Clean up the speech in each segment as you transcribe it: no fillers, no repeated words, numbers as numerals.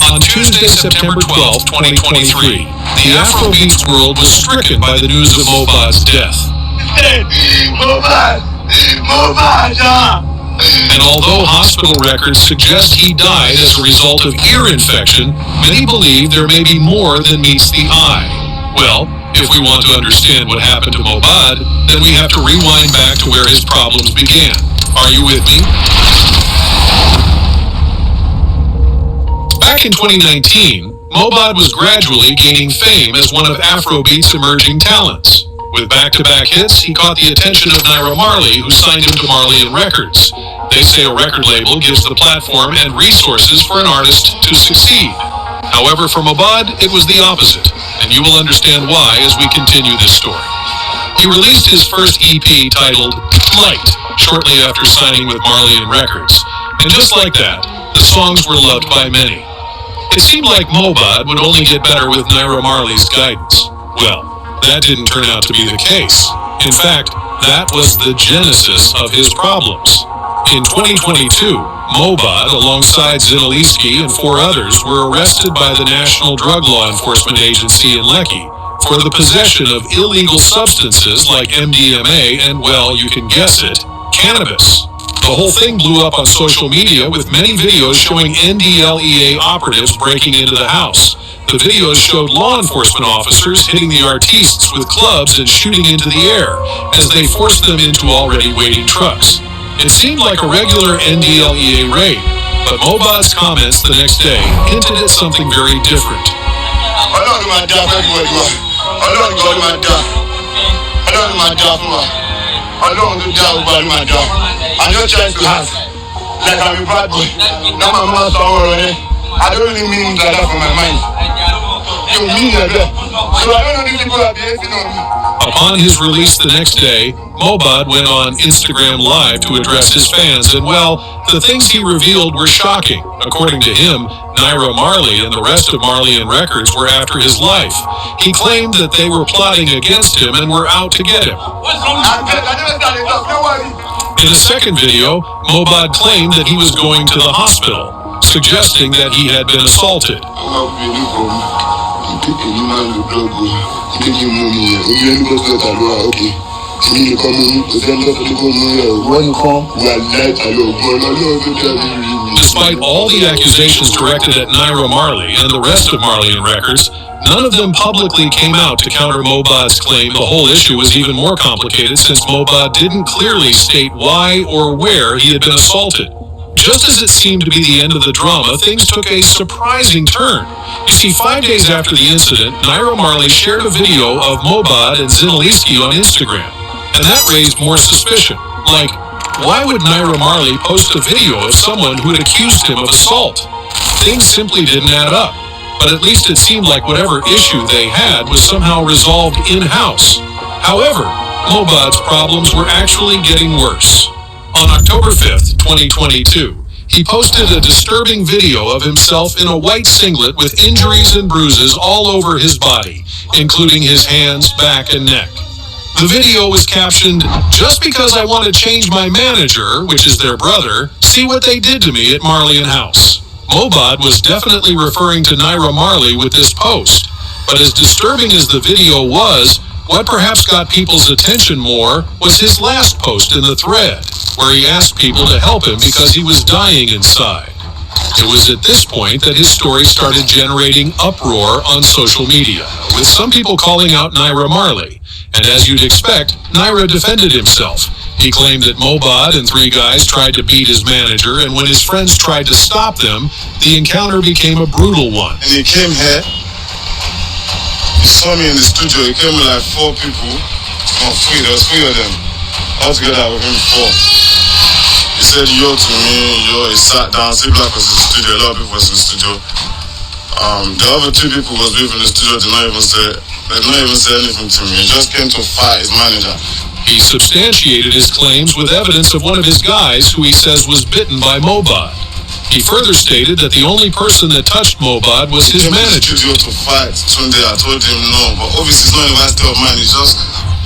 On Tuesday, September 12, 2023, the Afrobeats world was stricken by the news of MOHBAD's death. And although hospital records suggest he died as a result of ear infection, many believe there may be more than meets the eye. Well, if we want to understand what happened to MOHBAD, then we have to rewind back to where his problems began. Are you with me? Back in 2019, MOHBAD was gradually gaining fame as one of Afrobeat's emerging talents. With back-to-back hits, he caught the attention of Naira Marley, who signed him to Marley & Records. They say a record label gives the platform and resources for an artist to succeed. However, for MOHBAD, it was the opposite, and you will understand why as we continue this story. He released his first EP titled Light shortly after signing with Marley & Records. And just like that, the songs were loved by many. It seemed like MOHBAD would only get better with Naira Marley's guidance. Well, that didn't turn out to be the case. In fact, that was the genesis of his problems. In 2022, MOHBAD, alongside Zinaliski and 4 others, were arrested by the National Drug Law Enforcement Agency in Lekki for the possession of illegal substances like MDMA and, well, you can guess it, cannabis. The whole thing blew up on social media with many videos showing NDLEA operatives breaking into the house. The videos showed law enforcement officers hitting the artistes with clubs and shooting into the air as they forced them into already waiting trucks. It seemed like a regular NDLEA raid, but MOHBAD's comments the next day hinted at something very different. I'm just trying to have, like I'm a bad boy. Now my mouth is all running. I don't really mean that from my mind. You mean that. So I don't know if people are behaving on me. Upon his release the next day, MOHBAD went on Instagram Live to address his fans, and well, the things he revealed were shocking. According to him, Naira Marley and the rest of Marley & Records were after his life. He claimed that they were plotting against him and were out to get him. In a second video, MOHBAD claimed that he was going to the hospital, suggesting that he had been assaulted. Despite all the accusations directed at Naira Marley and the rest of Marley & Records, none of them publicly came out to counter MOHBAD's claim. The whole issue was even more complicated since MOHBAD didn't clearly state why or where he had been assaulted. Just as it seemed to be the end of the drama, things took a surprising turn. You see, 5 days after the incident, Naira Marley shared a video of MOHBAD and Zinaliski on Instagram, and that raised more suspicion. Like, why would Naira Marley post a video of someone who had accused him of assault? Things simply didn't add up. But at least it seemed like whatever issue they had was somehow resolved in-house. However, MOHBAD's problems were actually getting worse. On October 5th, 2022, he posted a disturbing video of himself in a white singlet with injuries and bruises all over his body, including his hands, back, and neck. The video was captioned, "Just because I want to change my manager, which is their brother, see what they did to me at Marley & House." MOHBAD was definitely referring to Naira Marley with this post, but as disturbing as the video was, what perhaps got people's attention more was his last post in the thread, where he asked people to help him because he was dying inside. It was at this point that his story started generating uproar on social media, with some people calling out Naira Marley, and as you'd expect, Naira defended himself. He claimed that MOHBAD and 3 guys tried to beat his manager, and when his friends tried to stop them, the encounter became a brutal one. And he came here, he saw me in the studio, he came with like 4 people, there was 3 of them, all together with him 4. He said yo to me, he sat down, C Black was in the studio, a lot of people was in the studio. The other 2 people was with in the studio, they did not even say anything to me, he just came to fight his manager. He substantiated his claims with evidence of one of his guys who he says was bitten by MOHBAD. He further stated that the only person that touched MOHBAD was his manager. He came to the studio to fight Tunde. I told him no, but obviously it's not a right state of mind. He's just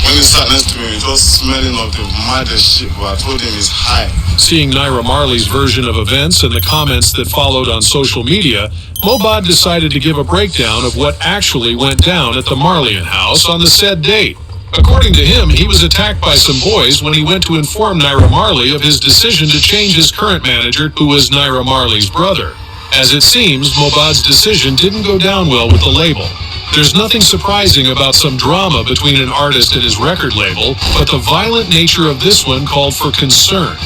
When he sat next to me, he was just smelling of the maddest shit, but I told him he's high. Seeing Naira Marley's version of events and the comments that followed on social media, MOHBAD decided to give a breakdown of what actually went down at the Marleyan house on the said date. According to him, he was attacked by some boys when he went to inform Naira Marley of his decision to change his current manager, who was Naira Marley's brother. As it seems, MOHBAD's decision didn't go down well with the label. There's nothing surprising about some drama between an artist and his record label, but the violent nature of this one called for concern.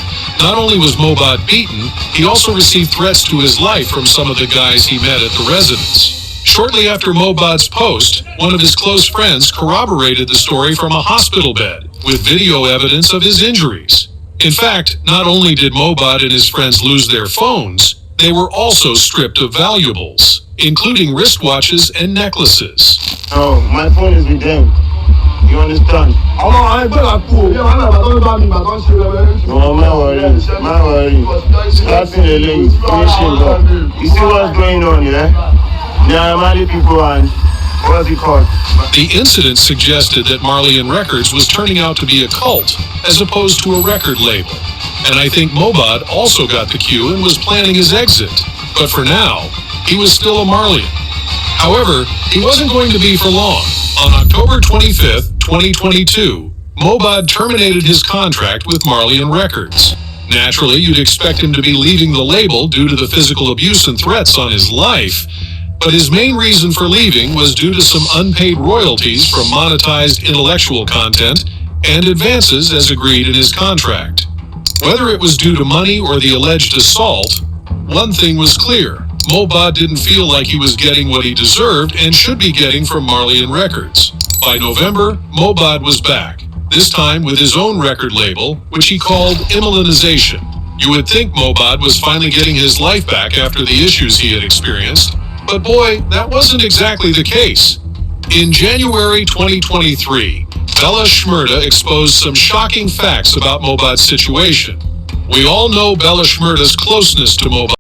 Not only was MOHBAD beaten, he also received threats to his life from some of the guys he met at the residence. Shortly after MOHBAD's post, one of his close friends corroborated the story from a hospital bed, with video evidence of his injuries. In fact, not only did MOHBAD and his friends lose their phones, they were also stripped of valuables, including wristwatches and necklaces. Oh, my phone is with them. You understand? No, my worry. Starting the link, finishing up. You see what's going on, yeah? There are Mali people and what's it called? The incident suggested that Marleyan Records was turning out to be a cult, as opposed to a record label. And I think MOHBAD also got the cue and was planning his exit. But for now, he was still a Marleyan. However, he wasn't going to be for long. On October 25th, 2022, MOHBAD terminated his contract with Marleyan Records. Naturally, you'd expect him to be leaving the label due to the physical abuse and threats on his life, but his main reason for leaving was due to some unpaid royalties from monetized intellectual content and advances as agreed in his contract. Whether it was due to money or the alleged assault, one thing was clear. MOHBAD didn't feel like he was getting what he deserved and should be getting from Marleyan Records. By November, MOHBAD was back, this time with his own record label, which he called Immolinization. You would think MOHBAD was finally getting his life back after the issues he had experienced, but boy, that wasn't exactly the case. In January 2023, Bella Shmurda exposed some shocking facts about MOHBAD's situation. We all know Bella Shmurda's closeness to MOHBAD.